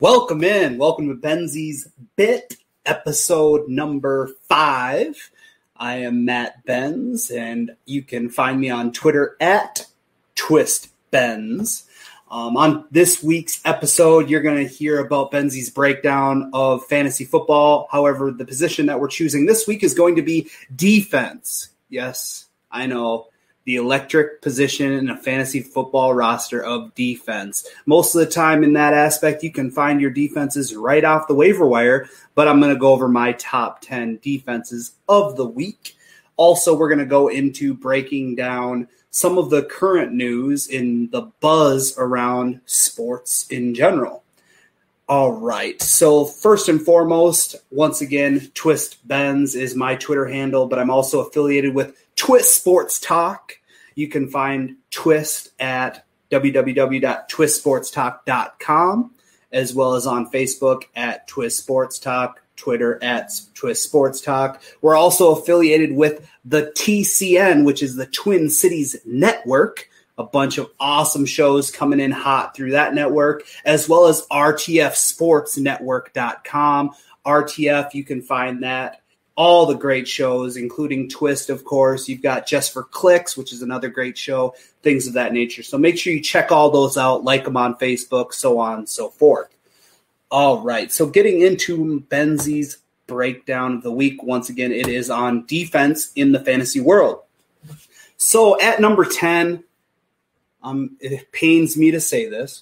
Welcome in. Welcome to Benzie's Bit, episode number 5. I am Matt Benz, and you can find me on Twitter at TwistBenz. On this week's episode, you're going to hear about Benzie's breakdown of fantasy football. However, the position that we're choosing this week is going to be defense. Yes, I know. The electric position in a fantasy football roster of defense. Most of the time in that aspect, you can find your defenses right off the waiver wire, but I'm going to go over my top 10 defenses of the week. Also, we're going to go into breaking down some of the current news in the buzz around sports in general. All right, so first and foremost, once again, Twist Benz is my Twitter handle, but I'm also affiliated with Twist Sports Talk. You can find Twist at www.twistsportstalk.com, as well as on Facebook at Twist Sports Talk, Twitter at Twist Sports Talk. We're also affiliated with the TCN, which is the Twin Cities Network. A bunch of awesome shows coming in hot through that network, as well as RTFSportsNetwork.com. RTF, you can find that. All the great shows, including Twist, of course. You've got Just for Clicks, which is another great show, things of that nature. So make sure you check all those out, like them on Facebook, so on and so forth. All right, so getting into Benzie's breakdown of the week, once again, it is on defense in the fantasy world. So at number 10, it pains me to say this,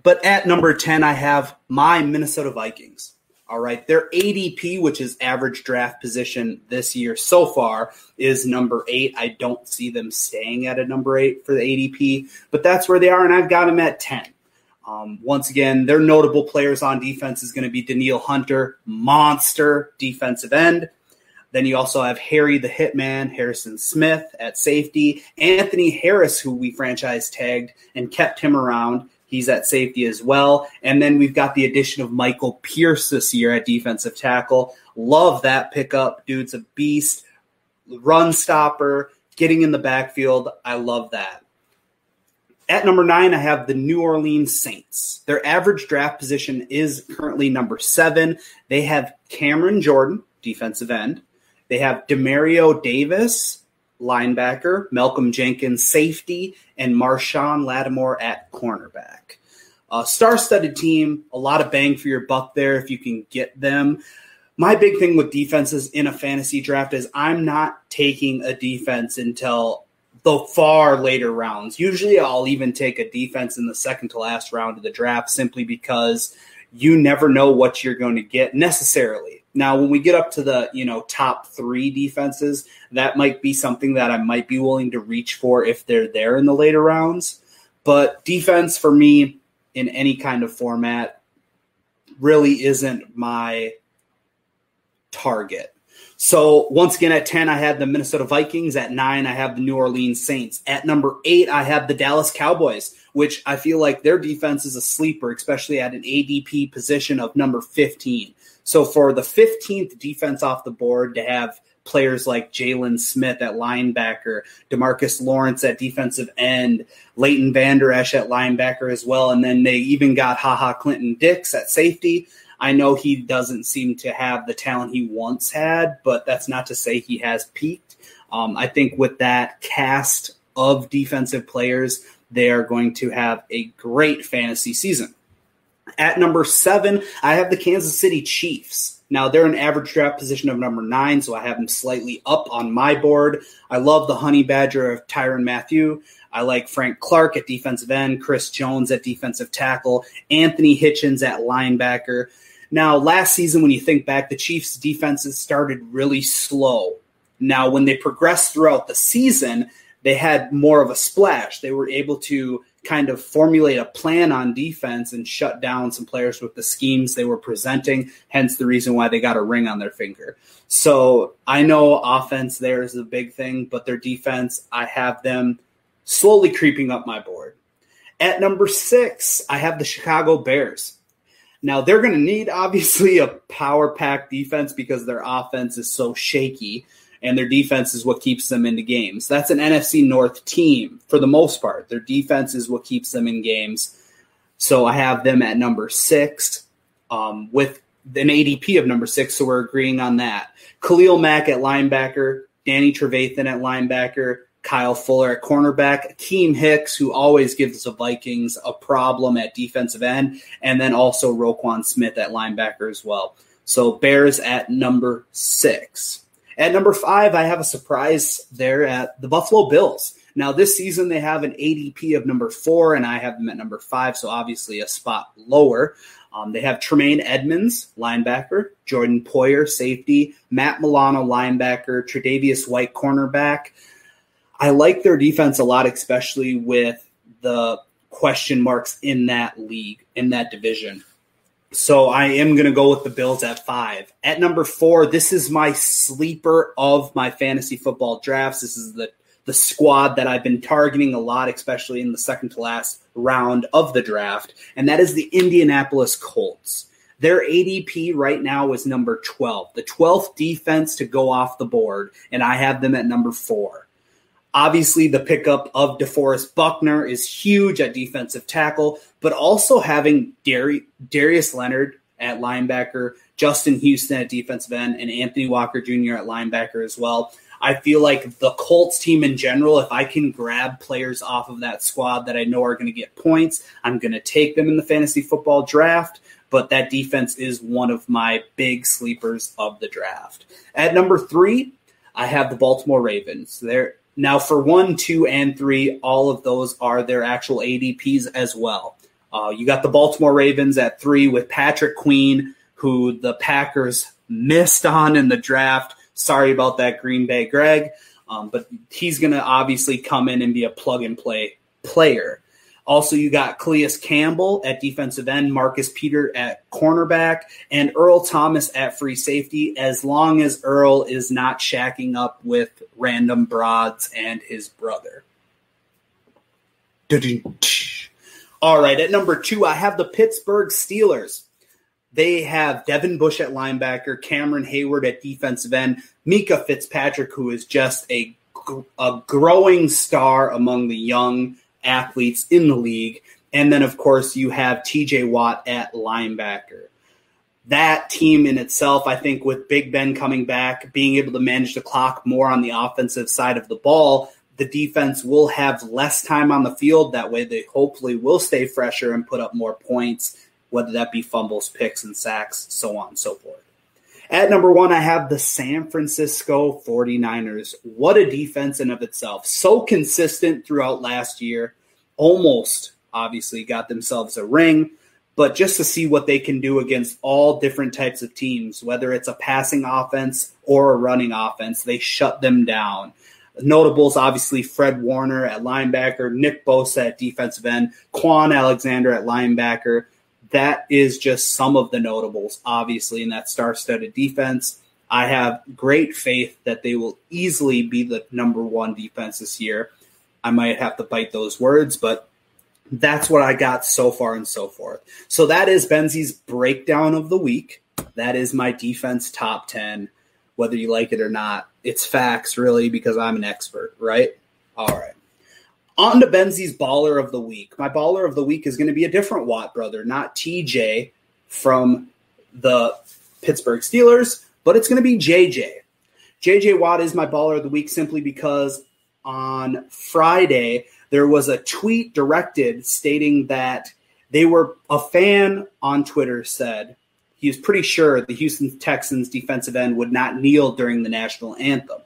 but at number 10, I have my Minnesota Vikings. All right, their ADP, which is average draft position this year so far, is number 8. I don't see them staying at a number 8 for the ADP, but that's where they are, and I've got them at 10. Once again, their notable players on defense is going to be Danielle Hunter, monster defensive end. Then you also have Harry the Hitman, Harrison Smith at safety, Anthony Harris, who we franchise tagged and kept him around. He's at safety as well. And then we've got the addition of Michael Pierce this year at defensive tackle. Love that pickup. Dude's a beast, run stopper, getting in the backfield. I love that. At number 9, I have the New Orleans Saints. Their average draft position is currently number 7. They have Cameron Jordan, defensive end. They have Demario Davis, linebacker, Malcolm Jenkins, safety, and Marshawn Lattimore at cornerback. Star-studded team, a lot of bang for your buck there if you can get them. My big thing with defenses in a fantasy draft is I'm not taking a defense until the far later rounds. Usually I'll even take a defense in the second to last round of the draft simply because you never know what you're going to get necessarily. Now, when we get up to the top 3 defenses, that might be something that I might be willing to reach for if they're there in the later rounds. But defense for me in any kind of format really isn't my target. So once again, at 10, I have the Minnesota Vikings. At 9, I have the New Orleans Saints. At number 8, I have the Dallas Cowboys, which I feel like their defense is a sleeper, especially at an ADP position of number 15. So for the 15th defense off the board to have players like Jalen Smith at linebacker, DeMarcus Lawrence at defensive end, Leighton Vander Esch at linebacker as well, and then they even got Clinton Dix at safety. I know he doesn't seem to have the talent he once had, but that's not to say he has peaked. I think with that cast of defensive players, they are going to have a great fantasy season. At number 7, I have the Kansas City Chiefs. Now, they're an average draft position of number 9, so I have them slightly up on my board. I love the honey badger of Tyrann Mathieu. I like Frank Clark at defensive end, Chris Jones at defensive tackle, Anthony Hitchens at linebacker. Now, last season, when you think back, the Chiefs' defenses started really slow. Now, when they progressed throughout the season, they had more of a splash. They were able to kind of formulate a plan on defense and shut down some players with the schemes they were presenting, hence the reason why they got a ring on their finger. So I know offense there is a big thing, but their defense, I have them slowly creeping up my board. At number 6, I have the Chicago Bears. Now, they're going to need, obviously, a power-packed defense because their offense is so shaky, and their defense is what keeps them into games. That's an NFC North team for the most part. Their defense is what keeps them in games. So I have them at number 6 with an ADP of number 6, so we're agreeing on that. Khalil Mack at linebacker, Danny Trevathan at linebacker, Kyle Fuller at cornerback, Akeem Hicks, who always gives the Vikings a problem at defensive end, and then also Roquan Smith at linebacker as well. So Bears at number 6. At number 5, I have a surprise there at the Buffalo Bills. Now, this season they have an ADP of number 4, and I have them at number 5, so obviously a spot lower. They have Tremaine Edmonds, linebacker, Jordan Poyer, safety, Matt Milano, linebacker, Tre'Davious White, cornerback. I like their defense a lot, especially with the question marks in that league, in that division. So I am going to go with the Bills at 5. At number 4, this is my sleeper of my fantasy football drafts. This is the squad that I've been targeting a lot, especially in the second to last round of the draft, and that is the Indianapolis Colts. Their ADP right now is number 12, the 12th defense to go off the board, and I have them at number 4. Obviously, the pickup of DeForest Buckner is huge at defensive tackle, but also having Darius Leonard at linebacker, Justin Houston at defensive end, and Anthony Walker Jr. at linebacker as well. I feel like the Colts team in general, if I can grab players off of that squad that I know are going to get points, I'm going to take them in the fantasy football draft, but that defense is one of my big sleepers of the draft. At number 3, I have the Baltimore Ravens. Now, for 1, 2, and 3, all of those are their actual ADPs as well. You got the Baltimore Ravens at 3 with Patrick Queen, who the Packers missed on in the draft. Sorry about that, Green Bay Greg, but he's going to obviously come in and be a plug-and-play player. Also, you got Calais Campbell at defensive end, Marcus Peter at cornerback, and Earl Thomas at free safety, as long as Earl is not shacking up with random broads and his brother. All right, at number 2, I have the Pittsburgh Steelers. They have Devin Bush at linebacker, Cameron Hayward at defensive end, Mika Fitzpatrick, who is just a growing star among the young athletes in the league. And then, of course, you have TJ Watt at linebacker. That team in itself, I think, with Big Ben coming back, being able to manage the clock more on the offensive side of the ball, the defense will have less time on the field. That way they hopefully will stay fresher and put up more points, whether that be fumbles, picks, and sacks, so on and so forth. At number 1, I have the San Francisco 49ers. What a defense in of itself. So consistent throughout last year. Almost, obviously, got themselves a ring. But just to see what they can do against all different types of teams, whether it's a passing offense or a running offense, they shut them down. Notables, obviously, Fred Warner at linebacker, Nick Bosa at defensive end, Quan Alexander at linebacker. That is just some of the notables, obviously, in that star-studded defense. I have great faith that they will easily be the number 1 defense this year. I might have to bite those words, but that's what I got so far and so forth. So that is Benzie's breakdown of the week. That is my defense top 10, whether you like it or not. It's facts, really, because I'm an expert, right? All right. On to Benzie's baller of the week. My baller of the week is going to be a different Watt brother, not TJ from the Pittsburgh Steelers, but it's going to be JJ. JJ Watt is my baller of the week simply because on Friday there was a tweet directed stating that a fan on Twitter said he was pretty sure the Houston Texans defensive end would not kneel during the national anthem.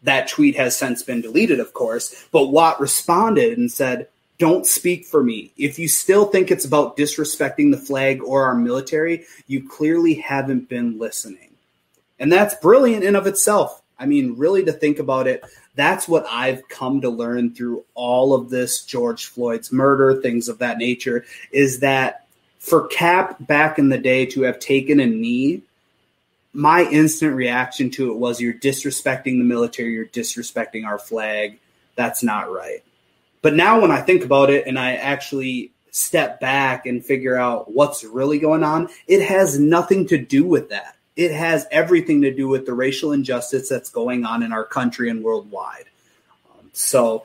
That tweet has since been deleted, of course, but Watt responded and said, "Don't speak for me. If you still think it's about disrespecting the flag or our military, you clearly haven't been listening." And that's brilliant in of itself. I mean, really, to think about it, that's what I've come to learn through all of this George Floyd's murder, things of that nature, is that for Cap back in the day to have taken a knee, my instant reaction to it was, you're disrespecting the military, you're disrespecting our flag. That's not right. But now when I think about it and I actually step back and figure out what's really going on, it has nothing to do with that. It has everything to do with the racial injustice that's going on in our country and worldwide. So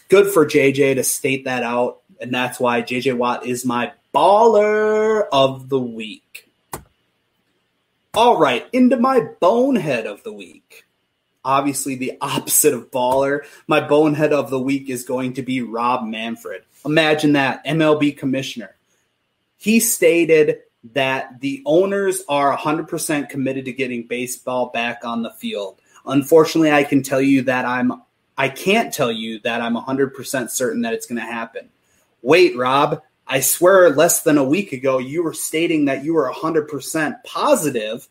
good for JJ to state that out, and that's why JJ Watt is my Baller of the Week. All right, into my Bonehead of the Week. Obviously, the opposite of baller. My Bonehead of the Week is going to be Rob Manfred. Imagine that, MLB commissioner. He stated that the owners are 100% committed to getting baseball back on the field. Unfortunately, I can't tell you that I'm 100% certain that it's going to happen. Wait, Rob, I swear less than a week ago you were stating that you were 100% positive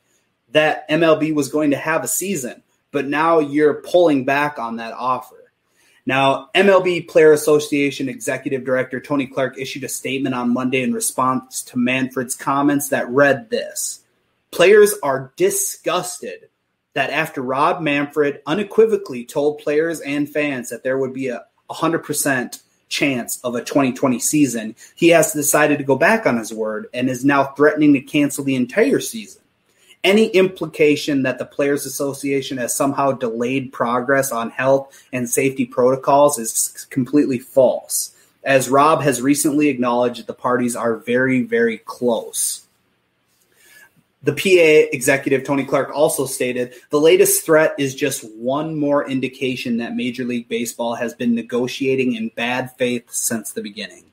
that MLB was going to have a season, but now you're pulling back on that offer. Now, MLB Player Association Executive Director Tony Clark issued a statement on Monday in response to Manfred's comments that read this: players are disgusted that after Rob Manfred unequivocally told players and fans that there would be a 100% chance of a 2020 season, he has decided to go back on his word and is now threatening to cancel the entire season. Any implication that the Players Association has somehow delayed progress on health and safety protocols is completely false, as Rob has recently acknowledged the parties are very, very close. The PA executive, Tony Clark, also stated, the latest threat is just one more indication that Major League Baseball has been negotiating in bad faith since the beginning.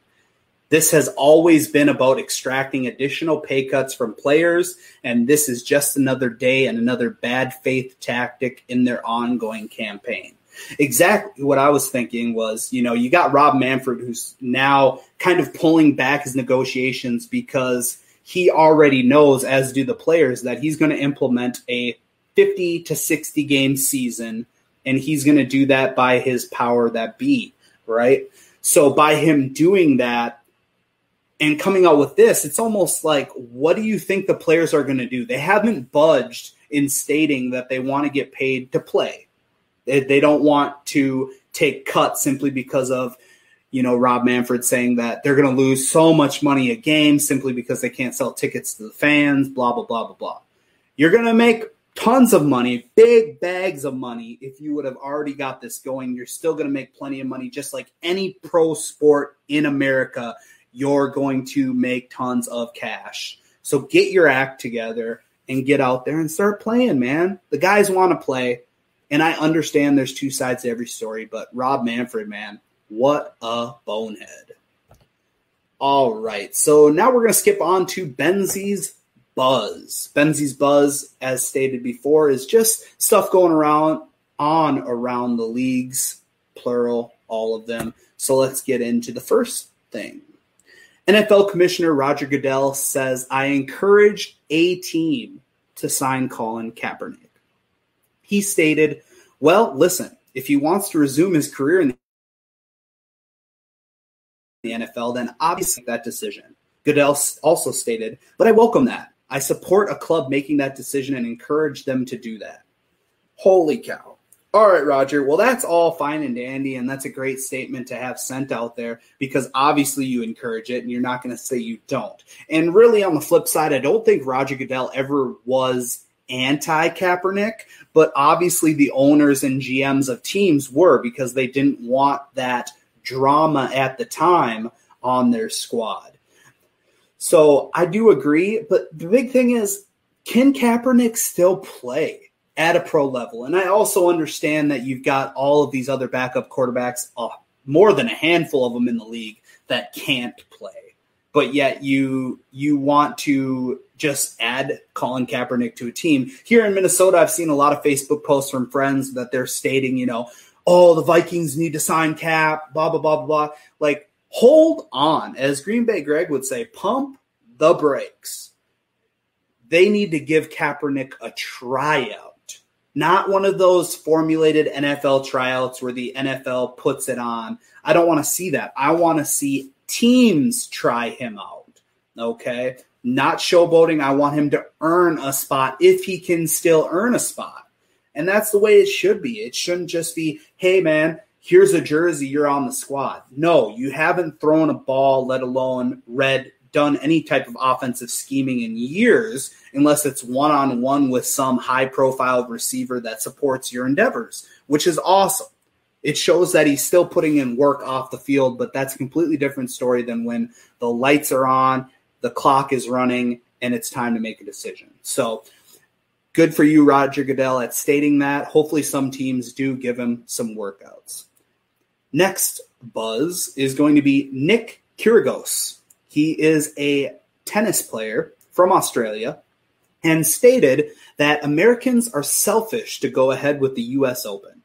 This has always been about extracting additional pay cuts from players, and this is just another day and another bad faith tactic in their ongoing campaign. Exactly what I was thinking was, you got Rob Manfred, who's now kind of pulling back his negotiations because he already knows, as do the players, that he's going to implement a 50 to 60 game season, and he's going to do that by his power that be, right? So by him doing that, and coming out with this, it's almost like, what do you think the players are going to do? They haven't budged in stating that they want to get paid to play. They don't want to take cuts simply because of, Rob Manfred saying that they're going to lose so much money a game simply because they can't sell tickets to the fans, blah, blah, blah, blah, blah. You're going to make tons of money, big bags of money. If you would have already got this going, you're still going to make plenty of money, just like any pro sport in America. You're going to make tons of cash. So get your act together and get out there and start playing, man. The guys want to play, and I understand there's two sides to every story, but Rob Manfred, man, what a bonehead. All right, so now we're going to skip on to Benzie's Buzz. Benzie's Buzz, as stated before, is just stuff going around the leagues, plural, all of them. So let's get into the first thing. NFL Commissioner Roger Goodell says, I encourage a team to sign Colin Kaepernick. He stated, well, listen, if he wants to resume his career in the NFL, then obviously that decision. Goodell also stated, but I welcome that. I support a club making that decision and encourage them to do that. Holy cow. All right, Roger. Well, that's all fine and dandy, and that's a great statement to have sent out there because obviously you encourage it, and you're not going to say you don't. And really, on the flip side, I don't think Roger Goodell ever was anti-Kaepernick, but obviously the owners and GMs of teams were because they didn't want that drama at the time on their squad. So I do agree, but the big thing is, can Kaepernick still play at a pro level? And I also understand that you've got all of these other backup quarterbacks, more than a handful of them in the league that can't play. But yet you want to just add Colin Kaepernick to a team. Here in Minnesota, I've seen a lot of Facebook posts from friends that they're stating, the Vikings need to sign Cap, blah, blah, blah, blah, blah. Like, hold on. As Green Bay Greg would say, pump the brakes. They need to give Kaepernick a tryout. Not one of those formulated NFL tryouts where the NFL puts it on. I don't want to see that. I want to see teams try him out, okay? Not showboating. I want him to earn a spot if he can still earn a spot. And that's the way it should be. It shouldn't just be, hey, man, here's a jersey, you're on the squad. No, you haven't thrown a ball, let alone done any type of offensive scheming in years, unless it's one-on-one with some high-profile receiver that supports your endeavors, which is awesome. It shows that he's still putting in work off the field, but that's a completely different story than when the lights are on, the clock is running, and it's time to make a decision. So good for you, Roger Goodell, at stating that. Hopefully some teams do give him some workouts. Next buzz is going to be Nick Kyrgios. He is a tennis player from Australia and stated that Americans are selfish to go ahead with the U.S. Open.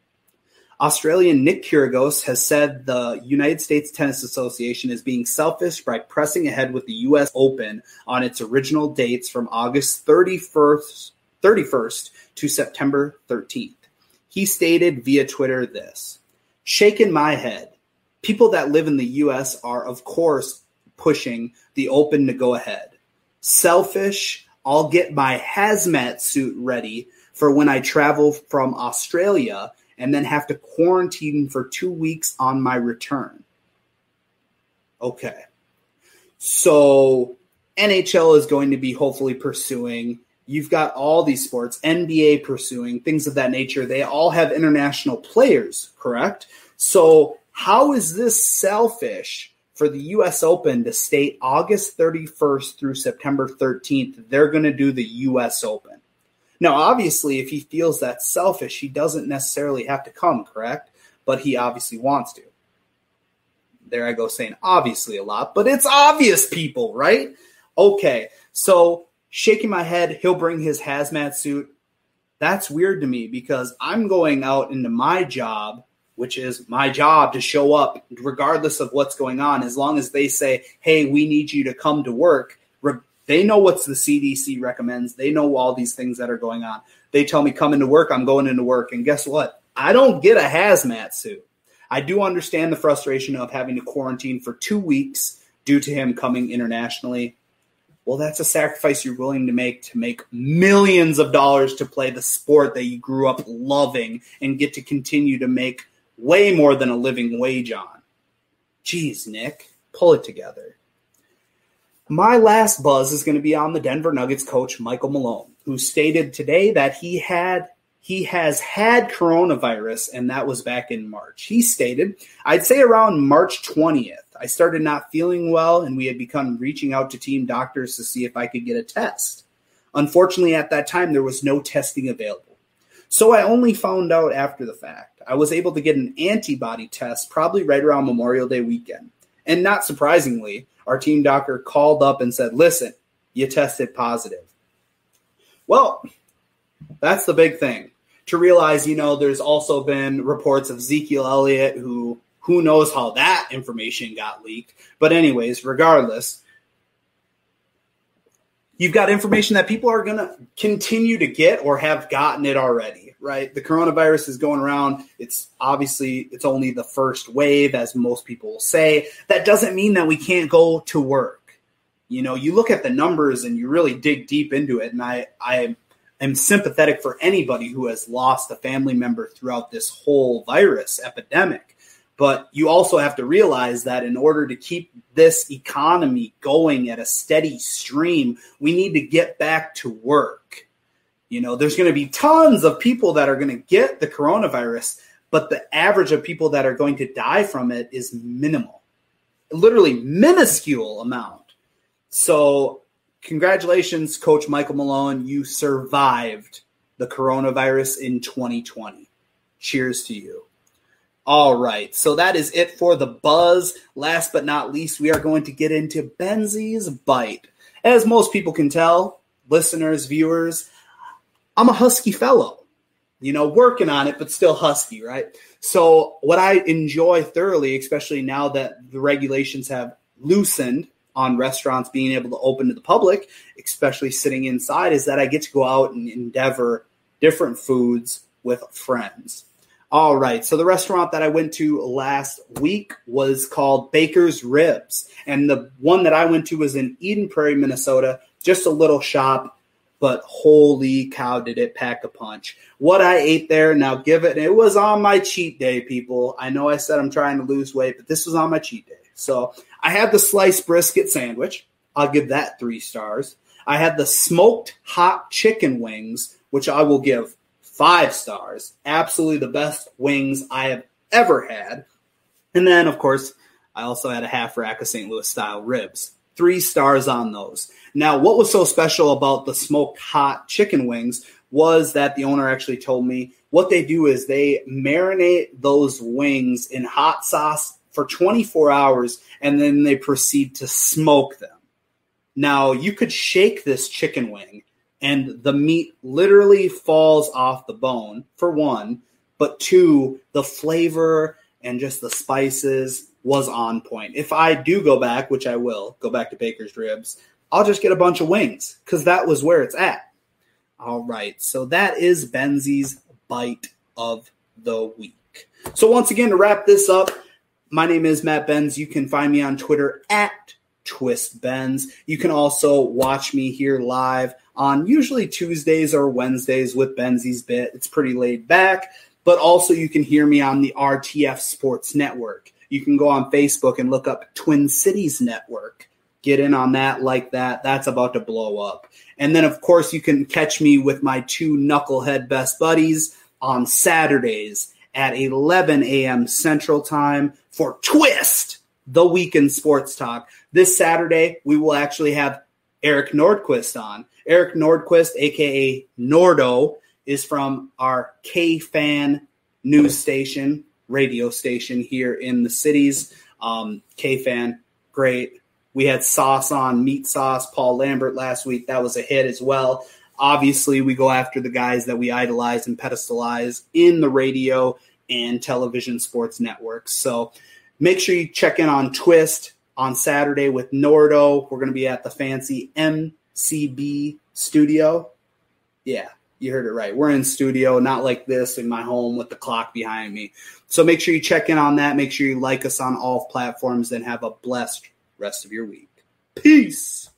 Australian Nick Kyrgios has said the United States Tennis Association is being selfish by pressing ahead with the U.S. Open on its original dates from August 31st to September 13th. He stated via Twitter this: "Shaking my head. People that live in the U.S. are, of course, pushing the Open to go ahead. Selfish. I'll get my hazmat suit ready for when I travel from Australia and then have to quarantine for 2 weeks on my return." Okay. So NHL is going to be hopefully pursuing. You've got all these sports, NBA pursuing, things of that nature. They all have international players, correct? So how is this selfish for the U.S. Open to state August 31st through September 13th, they're going to do the U.S. Open? Now, obviously, if he feels that's selfish, he doesn't necessarily have to come, correct? But he obviously wants to. There I go saying obviously a lot, but it's obvious, people, right? Okay, so shaking my head, he'll bring his hazmat suit. That's weird to me because I'm going out into my job, which is my job to show up regardless of what's going on. As long as they say, hey, we need you to come to work, they know what the CDC recommends. They know all these things that are going on. They tell me come into work, I'm going into work. And guess what? I don't get a hazmat suit. I do understand the frustration of having to quarantine for 2 weeks due to him coming internationally. Well, that's a sacrifice you're willing to make millions of dollars to play the sport that you grew up loving and get to continue to make way more than a living wage on. Jeez, Nick, pull it together. My last buzz is going to be on the Denver Nuggets coach, Michael Malone, who stated today that he has had coronavirus, and that was back in March. He stated, "I'd say around March 20th, I started not feeling well, and we had begun reaching out to team doctors to see if I could get a test. Unfortunately, at that time, there was no testing available. So I only found out after the fact. I was able to get an antibody test probably right around Memorial Day weekend. And not surprisingly, our team doctor called up and said, listen, you tested positive." Well, that's the big thing. To realize, there's also been reports of Ezekiel Elliott who knows how that information got leaked. But anyways, regardless, you've got information that people are going to continue to get or have gotten it already, right? The coronavirus is going around. It's only the first wave, as most people will say. That doesn't mean that we can't go to work. You look at the numbers and you really dig deep into it. And I am sympathetic for anybody who has lost a family member throughout this whole virus epidemic. But you also have to realize that in order to keep this economy going at a steady stream, we need to get back to work. There's going to be tons of people that are going to get the coronavirus, but the average of people that are going to die from it is minimal, literally minuscule amount. So congratulations, Coach Michael Malone. You survived the coronavirus in 2020. Cheers to you. All right, so that is it for the buzz. Last but not least, we are going to get into Benzie's Bite. As most people can tell, listeners, viewers, I'm a husky fellow. Working on it, but still husky, right? So what I enjoy thoroughly, especially now that the regulations have loosened on restaurants being able to open to the public, especially sitting inside, is that I get to go out and endeavor different foods with friends. All right, so the restaurant that I went to last week was called Baker's Ribs, and the one that I went to was in Eden Prairie, Minnesota, just a little shop, but holy cow, did it pack a punch. What I ate there, now it was on my cheat day, people. I know I said I'm trying to lose weight, but this was on my cheat day. So I had the sliced brisket sandwich. I'll give that 3 stars. I had the smoked hot chicken wings, which I will give 5 stars. Absolutely the best wings I have ever had. And then, of course, I also had a half rack of St. Louis style ribs. 3 stars on those. Now, what was so special about the smoked hot chicken wings was that the owner actually told me what they do is they marinate those wings in hot sauce for 24 hours, and then they proceed to smoke them. Now, you could shake this chicken wing, and the meat literally falls off the bone, for one, but 2, the flavor and just the spices was on point. If I do go back, which I will, go back to Baker's Ribs, I'll just get a bunch of wings because that was where it's at. All right, so that is Benzie's Bite of the Week. So once again, to wrap this up, my name is Matt Benz. You can find me on Twitter at TwistBenz. You can also watch me here live on usually Tuesdays or Wednesdays with Benzie's Bit. It's pretty laid back, but also you can hear me on the RTF Sports Network. You can go on Facebook and look up Twin Cities Network. Get in on that, like that. That's about to blow up. And then, of course, you can catch me with my 2 knucklehead best buddies on Saturdays at 11 a.m. Central Time for Twist, the Weekend Sports Talk. This Saturday, we will actually have Eric Nordquist on. Eric Nordquist, a.k.a. Nordo, is from our K-Fan news station, radio station here in the cities. K-Fan, great. We had Sauce on, Meat Sauce, Paul Lambert last week. That was a hit as well. Obviously, we go after the guys that we idolize and pedestalize in the radio and television sports networks. So make sure you check in on Twist on Saturday with Nordo. We're going to be at the fancy MCB studio. Yeah, you heard it right. We're in studio, not like this in my home with the clock behind me. So make sure you check in on that. Make sure you like us on all platforms and have a blessed rest of your week. Peace.